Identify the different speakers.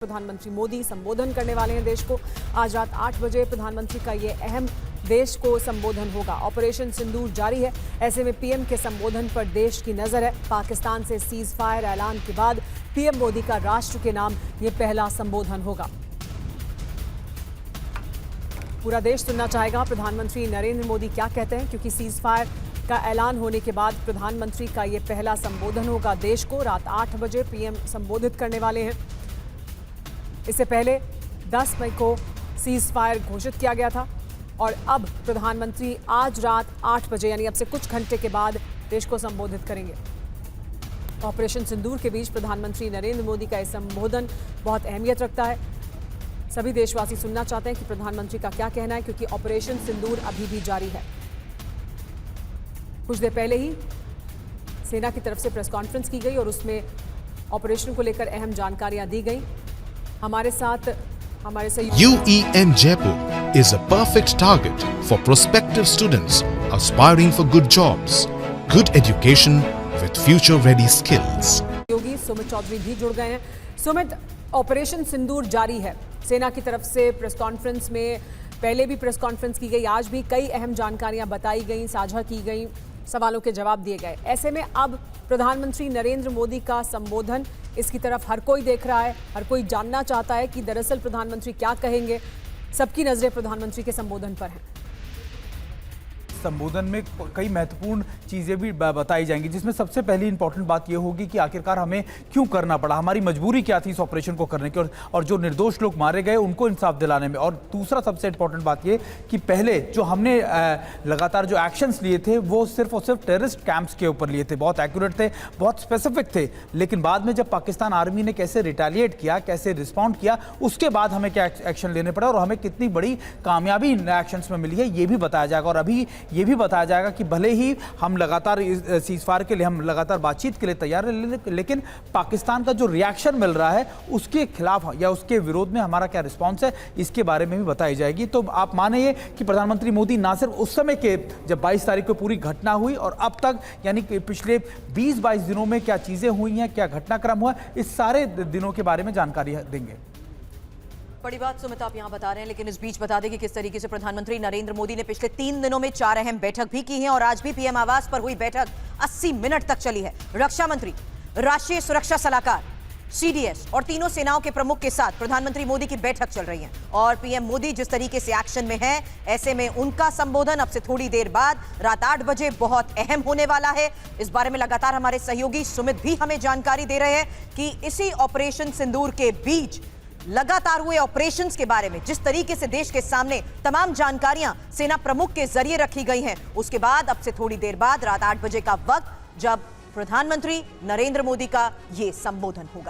Speaker 1: प्रधानमंत्री मोदी संबोधन करने वाले हैं देश को। आज रात 8 बजे प्रधानमंत्री का ये अहम देश को संबोधन होगा। ऑपरेशन सिंदूर जारी है, ऐसे में पीएम के संबोधन पर देश की नजर है। पाकिस्तान से सीज फायर ऐलान के बाद पीएम मोदी का राष्ट्र के नाम ये पहला संबोधन होगा। पूरा देश सुनना चाहेगा प्रधानमंत्री नरेंद्र मोदी क्या कहते हैं, क्योंकि सीज फायर का ऐलान होने के बाद प्रधानमंत्री का ये पहला संबोधन होगा देश को। रात 8 बजे पीएम संबोधित करने वाले हैं। इससे पहले 10 मई को सीज फायर घोषित किया गया था और अब प्रधानमंत्री आज रात 8 बजे यानी अब से कुछ घंटे के बाद देश को संबोधित करेंगे। ऑपरेशन सिंदूर के बीच प्रधानमंत्री नरेंद्र मोदी का यह संबोधन बहुत अहमियत रखता है। सभी देशवासी सुनना चाहते हैं कि प्रधानमंत्री का क्या कहना है, क्योंकि ऑपरेशन सिंदूर अभी भी जारी है। कुछ देर पहले ही सेना की तरफ से प्रेस कॉन्फ्रेंस की गई और उसमें ऑपरेशन को लेकर अहम जानकारियां दी गई। हमारे साथ हमारे
Speaker 2: UEM Jaipur is a perfect target for prospective students aspiring for good jobs, good education with future-ready skills.
Speaker 1: योगी सुमित चौधरी भी जुड़ गए हैं। सुमित, ऑपरेशन सिंदूर जारी है, सेना की तरफ से प्रेस कॉन्फ्रेंस में पहले भी प्रेस कॉन्फ्रेंस की गई, आज भी कई अहम जानकारियां बताई गई, साझा की गई, सवालों के जवाब दिए गए। ऐसे में अब प्रधानमंत्री नरेंद्र मोदी का संबोधन, इसकी तरफ हर कोई देख रहा है, हर कोई जानना चाहता है कि दरअसल प्रधानमंत्री क्या कहेंगे। सबकी नजरें प्रधानमंत्री के संबोधन पर हैं।
Speaker 3: संबोधन में कई महत्वपूर्ण चीज़ें भी बताई जाएंगी, जिसमें सबसे पहली इंपॉर्टेंट बात यह होगी कि आखिरकार हमें क्यों करना पड़ा, हमारी मजबूरी क्या थी इस ऑपरेशन को करने की, और जो निर्दोष लोग मारे गए उनको इंसाफ दिलाने में। और दूसरा सबसे इंपॉर्टेंट बात यह कि पहले जो हमने लगातार जो एक्शंस लिए थे वो सिर्फ और सिर्फ टेररिस्ट कैंप्स के ऊपर लिए थे, बहुत एक्यूरेट थे, बहुत स्पेसिफिक थे। लेकिन बाद में जब पाकिस्तान आर्मी ने कैसे रिटेलिएट किया, कैसे रिस्पॉन्ड किया, उसके बाद हमें क्या एक्शन लेने पड़े और हमें कितनी बड़ी कामयाबी इन एक्शंस में मिली है, ये भी बताया जाएगा। और अभी ये भी बताया जाएगा कि भले ही हम लगातार सीजफायर के लिए हम लगातार बातचीत के लिए तैयार हैं, लेकिन पाकिस्तान का जो रिएक्शन मिल रहा है उसके खिलाफ या उसके विरोध में हमारा क्या रिस्पांस है, इसके बारे में भी बताई जाएगी। तो आप मानिए कि प्रधानमंत्री मोदी ना सिर्फ उस समय के जब 22 तारीख को पूरी घटना हुई और अब तक यानी कि पिछले 20-22 दिनों में क्या चीजें हुई हैं, क्या घटनाक्रम हुआ, इस सारे दिनों के बारे में जानकारी देंगे।
Speaker 4: बड़ी बात सुमित आप यहां बता रहे हैं, लेकिन इस बीच बता दें कि किस तरीके से प्रधानमंत्री नरेंद्र मोदी ने पिछले 3 दिनों में 4 अहम बैठक भी की हैं और आज भी पीएम आवास पर हुई बैठक 80 मिनट तक चली है। रक्षा मंत्री, राष्ट्रीय सुरक्षा सलाहकार, सीडीएस और तीनों सेनाओं के प्रमुख के साथ प्रधानमंत्री मोदी की बैठक चल रही है और पीएम मोदी जिस तरीके से एक्शन में है, ऐसे में उनका संबोधन अब से थोड़ी देर बाद रात 8 बजे बहुत अहम होने वाला है। इस बारे में लगातार हमारे सहयोगी सुमित भी हमें जानकारी दे रहे हैं कि इसी ऑपरेशन सिंदूर के बीच लगातार हुए ऑपरेशंस के बारे में, जिस तरीके से देश के सामने तमाम जानकारियां सेना प्रमुख के जरिए रखी गई हैं, उसके बाद अब से थोड़ी देर बाद रात 8 बजे का वक्त जब प्रधानमंत्री नरेंद्र मोदी का यह संबोधन होगा।